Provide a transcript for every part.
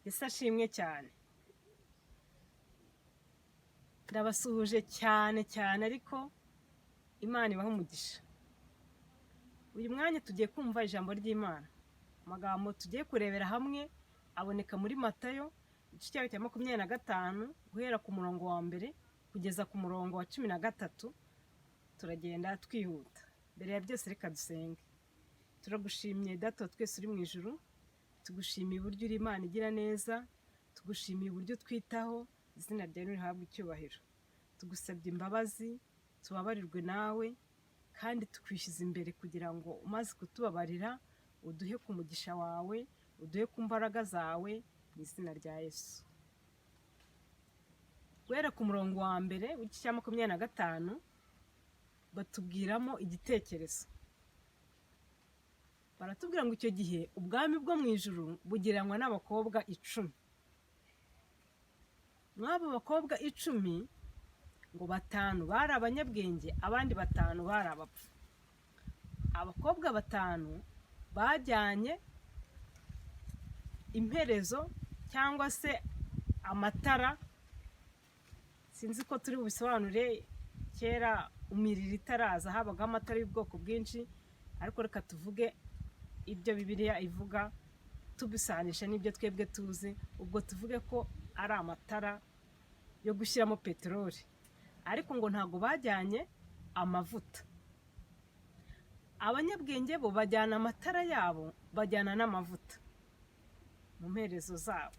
Yesu ashimwe cyane. Ndabasuhuje cyane cyane ariko Imana ibaha umugisha. Uyu mwanya tugiye kumva ijambo ry'Imana. Amagambo tugiye kurebera hamwe aboneka muri Matayo igice cya 25 guhera ku murongo wa mbere kugeza ku murongo wa 13. Turagenda twihuta. Mbere ya byose reka dusenge. Turagushimye Data twese uri mu ijuru, tugushimiye uburyo uri Imana igira neza, tugushimiye uburyo twitaho, izina ryawe rihabwa icyubahiro. Tugusabye imbabazi, tubabarirwe nawe kandi tukwishiza imbere kugira ngo umaze kutubabarira uduhe ku mugisha wawe, uduhe ku mbaraga zawe mu izina rya Yesu. Guhera ku murongo wa mbere w'igice cya 25 batubwiramo igitekerezo. Baratubwira ngo icyo gihe ubwami bwo mu ijuru bugiranwa n'abakobwa 10. Mwabo bakobwa 10 ngo 5 bari abanyabwenge, abandi 5 bari abapfu. Abakobwa 5 bajyanye imperezo cyangwa se amatara, sinzi ko turi bubisobanure. Kera umirira itaraza habaga amatara y'ubwoko bwinshi, ariko reka tuvuge ibyo Bibiliya ivuga tubisanisha n'ibyo twebwe tuzi. Ubwo tuvuge ko ari amatara yo gushyiramo peteroli, ariko ngo ntago bajyanye amavuta. Abanyabwenge bo bajyana amatara yabo, bajyana n'amavuta mu mperezo zabo.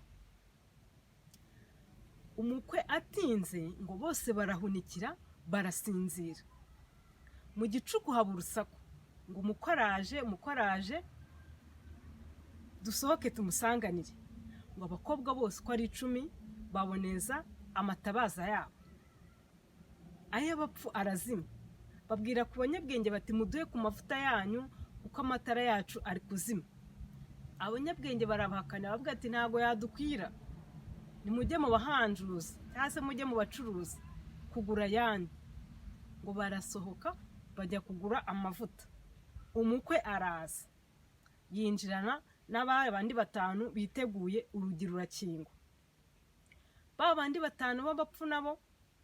Umukwe atinze ngo bose barahunikira, barasinzira. Mu gicuku haba urusaku ngo umukwe araje, dusohoke tumusanganire. Ngo abakobwa bose uko ari 10 baboneza amatabaza yabo, ay'abapfu arazima. Babwira ku banyabwenge bati muduhe ku mavuta yanyu kuko amatara yacu ari kuzima. Abanyabwenge barabahakana bavuga ati ntago yadukwira, nimujye mu bahanjuzi cyangwa se mujye mu bacuruzi kugura ayandi. Ngo barasohoka bajya kugura amavuta. Umukwe araza yinjirana n'abandi 5 biteguye, urugi rurakingwa. Ba bandi 5 b'abapfu nabo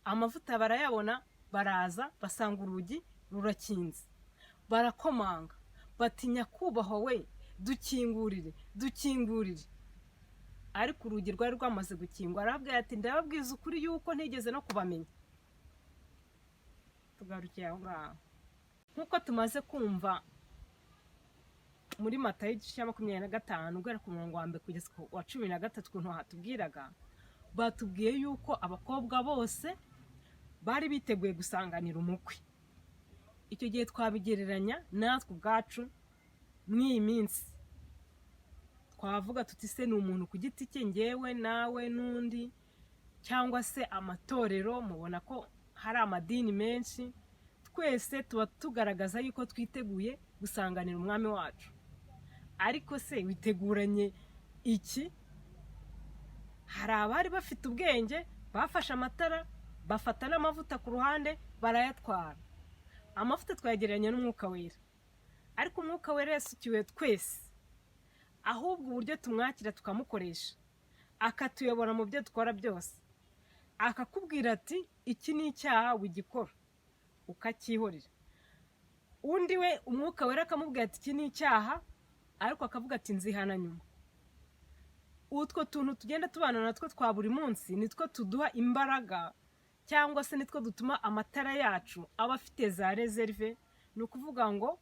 amavuta barayabona, baraza basanga urugi rurakinze. Barakomanga bati nyakubahwa we, dukingurire. Ariko urugi rwari rwamaze gukingwa. Arababwira ati ndababwiza ukuri yuko ntigeze no kubamenya. Tugarukiye aho ngaho. Nk'uko tumaze kumva muri Matayo igice cya 25 guhera ku murongo wa mbere kugeza ku wa 13 ukuntu hatubwiraga, batubwiye yuko abakobwa bose bari biteguye gusanganira umukwe. Icyo gihe twabigereranya natwe ubwacu mw'iyi minsi. Twavuga tuti se ni umuntu ku giti cye, ngewe nawe n'undi, cyangwa se amatorero. Mubona ko hari amadini menshi. Twese tuba tugaragaza yuko twiteguye gusanganira umwami wacu. Ariko se witeguranye iki? Hari abari bafite ubwenge, bafashe amatara, bafata n'amavuta ku ruhande barayatwara. Amavuta twayegeranya n'umwuka wera, ariko umwuka wera yasukiwe twese. Ahubwo uburyo tumwakira tukamukoresha, akatuyobora mu byo dukora byose. Akakubwira ati iki ni icyaha wigikora, ukacyihorera. Undi we umwuka wera akamubwira ati iki ni icyaha, ariko akavuga ati nzihana nyuma. Utwo tuntu tugenda tubana natwo twa buri munsi nitwo tuduha imbaraga, cyangwa se nitwo dutuma amatara yacu aba afite za reserve. Ni ukuvuga ngo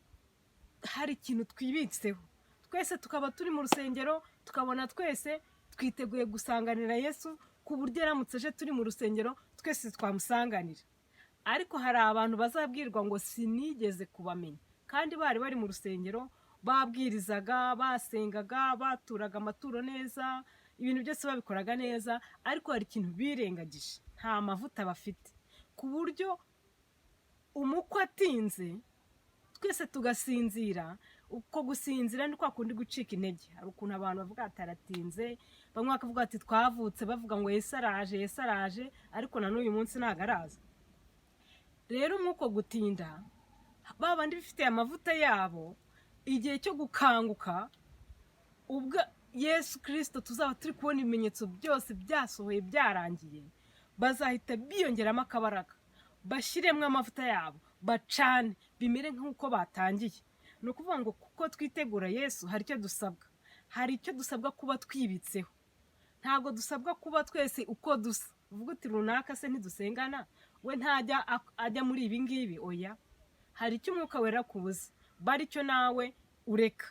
hari ikintu twibitseho. Twese tukaba turi mu rusengero, tukabona twese twiteguye gusanganira Yesu, ku buryo aramutse aje turi mu rusengero twese twamusanganira. Ariko hari abantu bazabwirwa ngo sinigeze kubamenya, kandi bari mu rusengero, babwirizaga, basengaga, baturaga amaturo neza, ibintu byose babikoraga neza, ariko hari ikintu birengagije, nta mavuta bafite. Ku buryo umukwe atinze twese tugasinzira. Uko gusinzira ni kwa kundi gucika intege. Hari ukuntu abantu bavuga ati aratinze, bamwe bakavuga ati twavutse bavuga ngo Yesu araje, ariko na n'uyu munsi ntago araza. Rero nk'uko gutinda, babandi bifite amavuta yabo, igihe cyo gukanguka ubwo Yesu Kristo tuzaba turi kubona ibimenyetso byose byasohoye byarangiye, bazahita biyongeramo akabaraga, bashyiremo amavuta yabo, bacane, bimere nk'uko batangiye. Ni ukuvuga ngo kuko twitegura Yesu hari icyo dusabwa kuba twibitseho. Ntabwo dusabwa kuba twese uko dusa, uvuga uti runaka se ntidusengana, we ntajya ajya muri ibi ngibi. Oya, hari icyo umwuka wera kubuza, bari cyo nawe ureka.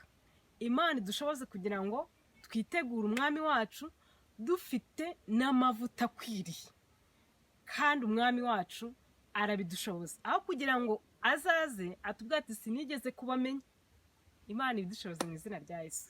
Imana idushoboze kugira ngo twitegure umwami wacu dufite n'amavuta akwiriye, kandi umwami wacu arabidushoboza, aho kugira ngo azaze atubwire ati sinigeze kubamenya. Imana ibidushoboze mu izina rya Yesu.